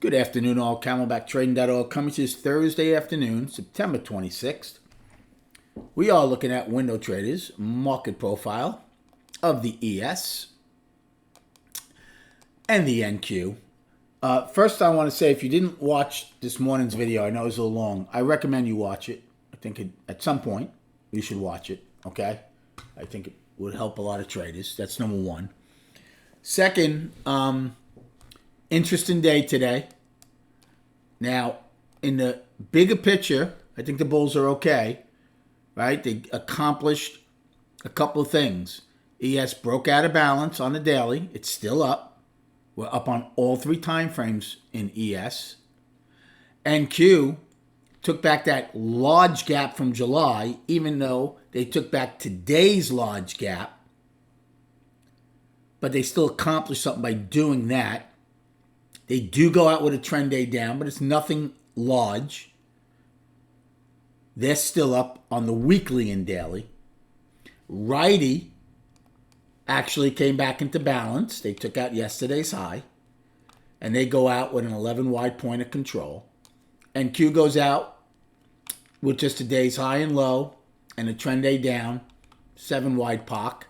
Good afternoon, all. CamelbackTrading.org coming to this Thursday afternoon, September 26th. We are looking at window traders market profile of the ES and the NQ. First, I want to say, if you didn't watch this morning's video, I know it was a little long. I recommend you watch it. I think at some point you should watch it. Okay, I think it would help a lot of traders. That's number one. Second, interesting day today. Now, in the bigger picture, I think the bulls are okay, right? They accomplished a couple of things. ES broke out of balance on the daily. It's still up. We're up on all three time frames in ES. NQ took back that large gap from July, even though they took back today's large gap. But they still accomplished something by doing that. They do go out with a trend day down, but it's nothing large. They're still up on the weekly and daily. Righty actually came back into balance. They took out yesterday's high. And they go out with an 11 wide point of control. And Q goes out with just today's high and low and a trend day down, 7 wide POC.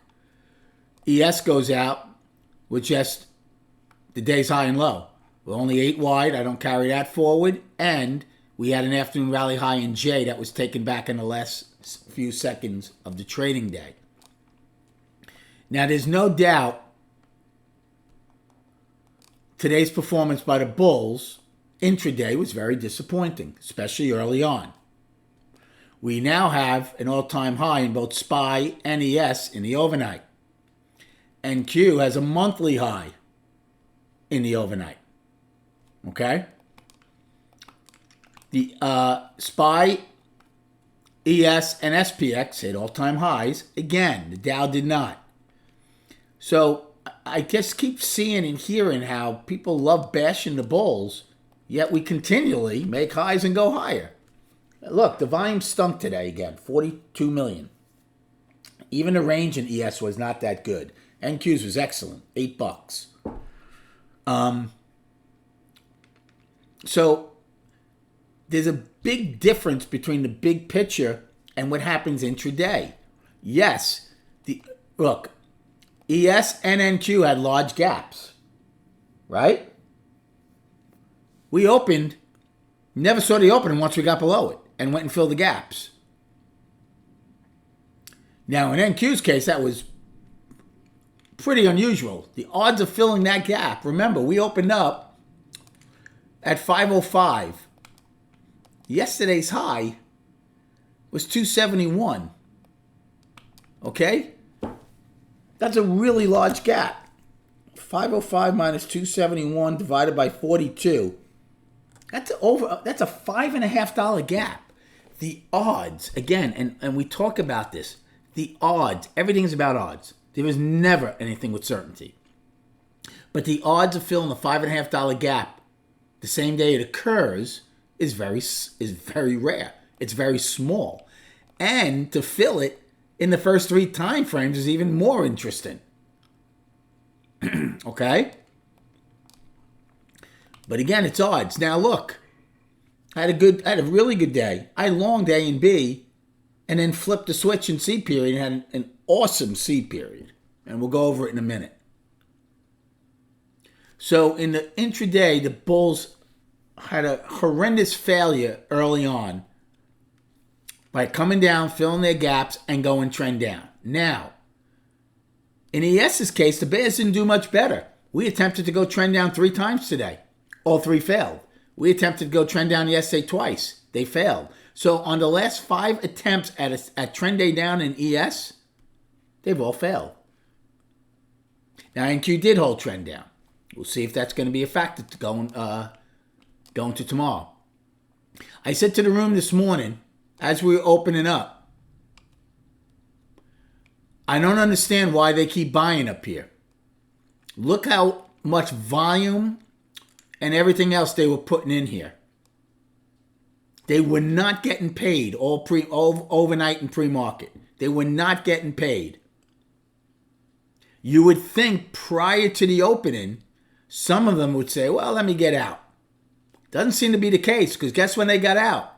ES goes out with just the day's high and low. We're only 8 wide. I don't carry that forward. And we had an afternoon rally high in J that was taken back in the last few seconds of the trading day. Now, there's no doubt today's performance by the bulls intraday was very disappointing, especially early on. We now have an all-time high in both SPY and ES in the overnight. NQ has a monthly high in the overnight. Okay? The SPY, ES, and SPX hit all-time highs. Again, the Dow did not. So I just keep seeing and hearing how people love bashing the bulls, yet we continually make highs and go higher. Look, the volume stunk today again, 42 million. Even the range in ES was not that good. NQ's was excellent, $8. So there's a big difference between the big picture and what happens intraday. Yes, look, ES and NQ had large gaps, right? We opened, never saw the opening once we got below it and went and filled the gaps. Now, in NQ's case, that was pretty unusual. The odds of filling that gap, remember, we opened up at 505. Yesterday's high was 271. Okay? That's a really large gap. 505 minus 271 divided by 42. That's a $5.50 gap. The odds, again, and we talk about this, the odds, everything's about odds. There is never anything with certainty. But the odds of filling the $5.50 gap the same day it occurs is very rare. It's very small. And to fill it in the first 3 time frames is even more interesting. Okay? But again, it's odds. Now look, I had a really good day. I longed A and B and then flipped the switch in C period and had an awesome C period. And we'll go over it in a minute. So in the intraday, the bulls had a horrendous failure early on by coming down, filling their gaps, and going trend down. Now, in ES's case, the bears didn't do much better. We attempted to go trend down 3 times today. All 3 failed. We attempted to go trend down yesterday twice. They failed. So on the last 5 attempts at trend day down in ES, they've all failed. Now, NQ did hold trend down. We'll see if that's going to be a factor to going to tomorrow. I said to the room this morning, as we were opening up, I don't understand why they keep buying up here. Look how much volume and everything else they were putting in here. They were not getting paid all overnight and pre-market. They were not getting paid. You would think prior to the opening, some of them would say, well, let me get out. Doesn't seem to be the case, because guess when they got out?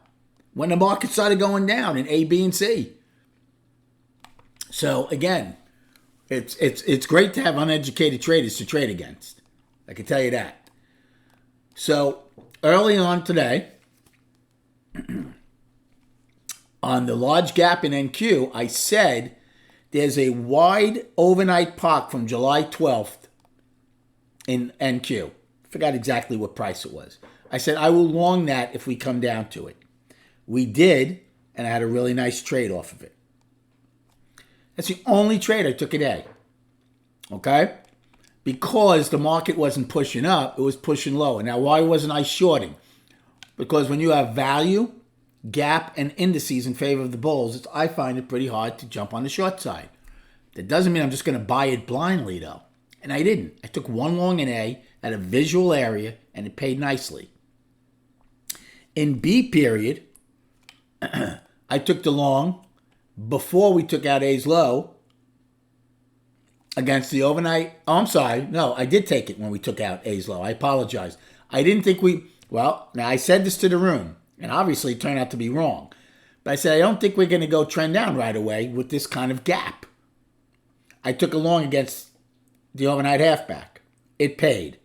When the market started going down in A, B, and C. So again, it's great to have uneducated traders to trade against. I can tell you that. So early on today, on the large gap in NQ, I said there's a wide overnight POC from July 12th in NQ. Forgot exactly what price it was. I said I will long that if we come down to it. We did, and I had a really nice trade off of it. That's the only trade I took today. Okay? Because the market wasn't pushing up, it was pushing lower. Now, why wasn't I shorting? Because when you have value, gap, and indices in favor of the bulls, I find it pretty hard to jump on the short side. That doesn't mean I'm just going to buy it blindly, though. And I didn't. I took one long in A at a visual area, and it paid nicely. In B period, I took the long before we took out A's low against the overnight. Oh, I'm sorry. No, I did take it when we took out A's low. I apologize. I didn't think well, now I said this to the room, and obviously it turned out to be wrong. But I said, I don't think we're going to go trend down right away with this kind of gap. I took a long against the overnight halfback. It paid.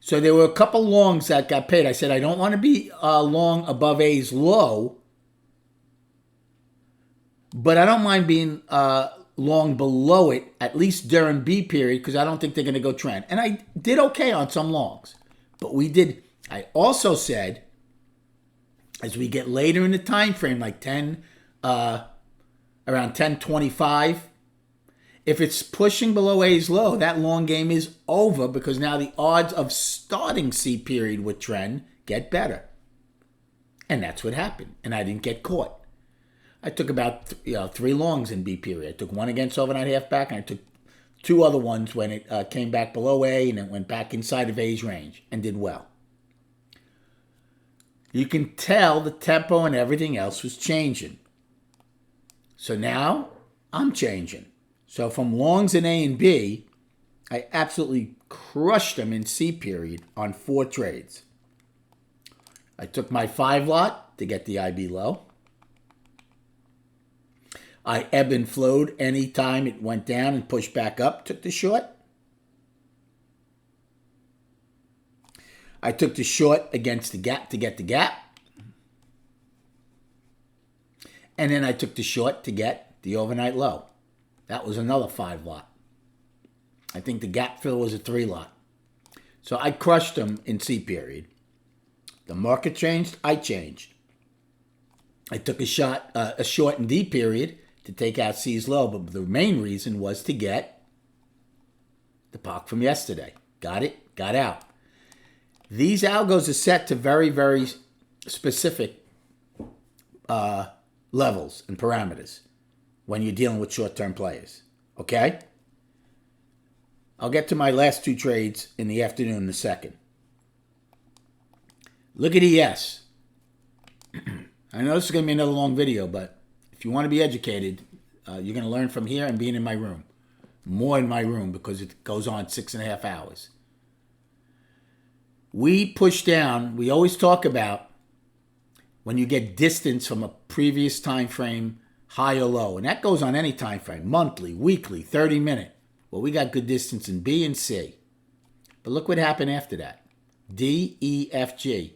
So there were a couple longs that got paid. I said, I don't want to be long above A's low, but I don't mind being long below it, at least during B period, because I don't think they're going to go trend. And I did okay on some longs. But we did. I also said, as we get later in the time frame, like around 10:25, if it's pushing below A's low, that long game is over, because now the odds of starting C period with trend get better. And that's what happened. And I didn't get caught. I took about 3 longs in B period. I took one against overnight halfback, and I took 2 other ones when it came back below A and it went back inside of A's range and did well. You can tell the tempo and everything else was changing. So now I'm changing. So from longs in A and B, I absolutely crushed them in C period on 4 trades. I took my 5 lot to get the IB low. I ebb and flowed anytime it went down and pushed back up, took the short. I took the short against the gap to get the gap. And then I took the short to get the overnight low. That was another 5 lot. I think the gap fill was a 3 lot. So I crushed them in C period. The market changed, I changed. I took a short in D period to take out C's low, but the main reason was to get the POC from yesterday. Got it, got out. These algos are set to very, very specific levels and parameters when you're dealing with short-term players, okay? I'll get to my last 2 trades in the afternoon in a second. Look at ES. I know this is going to be another long video, but if you want to be educated, you're going to learn from here and being in my room. More in my room, because it goes on 6.5 hours. We push down. We always talk about when you get distance from a previous time frame, high or low. And that goes on any time frame, monthly, weekly, 30-minute. Well, we got good distance in B and C. But look what happened after that. D, E, F, G.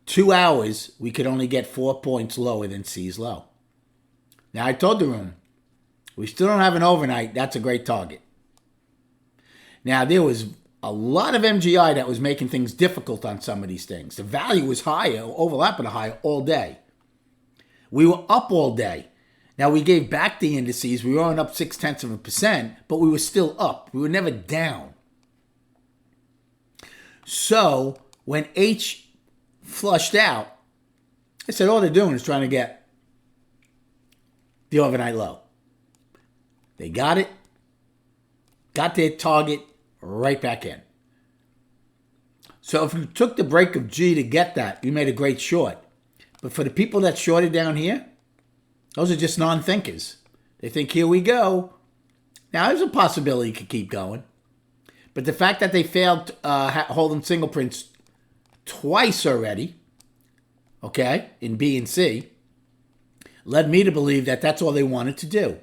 2 hours, we could only get 4 points lower than C's low. Now, I told the room, we still don't have an overnight. That's a great target. Now, there was a lot of MGI that was making things difficult on some of these things. The value was higher, overlapping higher all day. We were up all day. Now, we gave back the indices. We weren't up 0.6%, but we were still up. We were never down. So, when H flushed out, I said all they're doing is trying to get the overnight low. They got it, got their target right back in. So if you took the break of G to get that, you made a great short. But for the people that shorted down here, those are just non-thinkers. They think, here we go. Now, there's a possibility it could keep going. But the fact that they failed holding single prints twice already, okay, in B and C, led me to believe that that's all they wanted to do.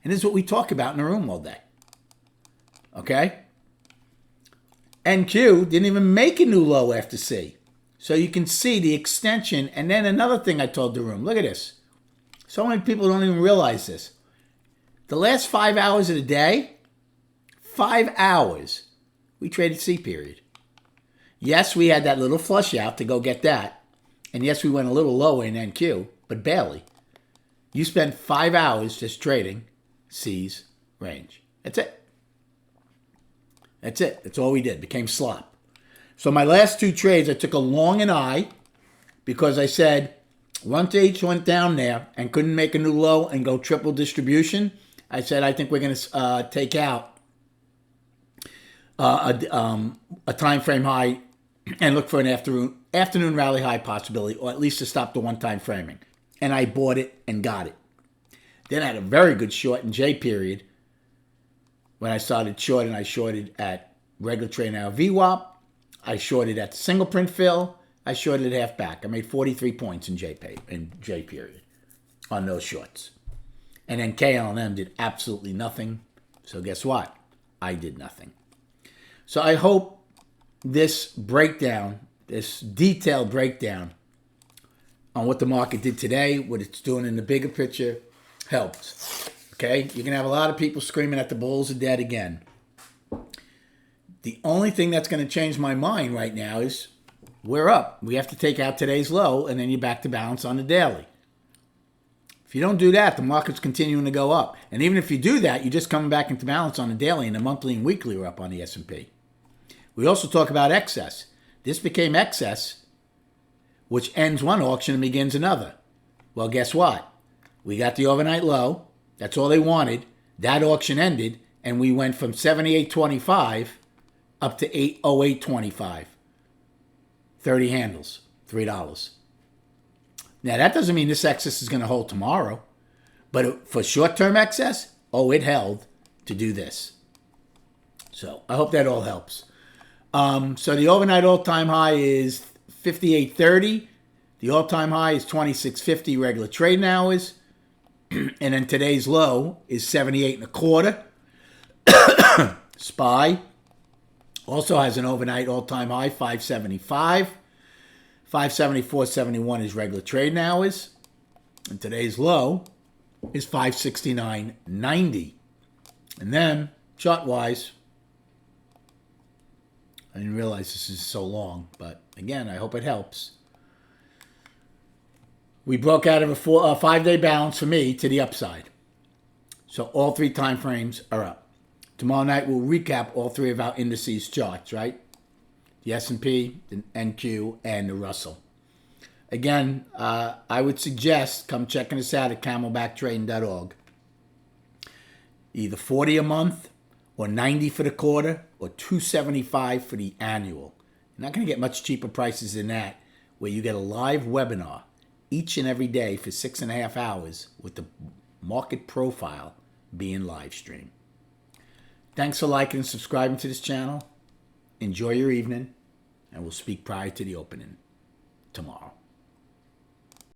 And this is what we talk about in the room all day. Okay? NQ didn't even make a new low after C. So you can see the extension. And then another thing I told the room. Look at this. So many people don't even realize this. The last 5 hours of the day, 5 hours, we traded C period. Yes, we had that little flush out to go get that. And yes, we went a little lower in NQ, but barely. You spent 5 hours just trading C's range. That's it. That's it. That's all we did. Became slop. So my last two trades, I took a long and I because I said once H went down there and couldn't make a new low and go triple distribution, I said I think we're going to take out a time frame high and look for an afternoon rally high possibility, or at least to stop the one-time framing. And I bought it and got it. Then I had a very good short in J period when I started short, and I shorted at regular trade now VWAP. I shorted at single print fill. I shorted at half back. I made 43 points in J period on those shorts. And then KLM did absolutely nothing. So guess what? I did nothing. So I hope this breakdown, this detailed breakdown on what the market did today, what it's doing in the bigger picture, helps. Okay? You're going to have a lot of people screaming that the bulls are dead again. The only thing that's going to change my mind right now is we're up. We have to take out today's low, and then you're back to balance on the daily. If you don't do that, the market's continuing to go up. And even if you do that, you're just coming back into balance on the daily, and the monthly and weekly are up on the S&P. We also talk about excess. This became excess, which ends one auction and begins another. Well, guess what? We got the overnight low. That's all they wanted. That auction ended, and we went from 78.25 up to 808.25. 30 handles, $3. Now, that doesn't mean this excess is going to hold tomorrow. But for short-term excess, it held to do this. So I hope that all helps. So the overnight all-time high is 58.30. The all-time high is 26.50 regular trading hours. And then today's low is 78.25. SPY also has an overnight all-time high, 575. 574.71 is regular trading hours. And today's low is 569.90. And then, chart-wise, I didn't realize this is so long, but again, I hope it helps. We broke out of a 5-day balance for me to the upside. So all three time frames are up. Tomorrow night, we'll recap all three of our indices charts, right? The S&P, the NQ, and the Russell. Again, I would suggest come checking us out at camelbacktrading.org. Either 40 a month, or 90 for the quarter, or 275 for the annual. You're not going to get much cheaper prices than that, where you get a live webinar each and every day for 6.5 hours with the market profile being live streamed. Thanks for liking and subscribing to this channel. Enjoy your evening, and we'll speak prior to the opening tomorrow.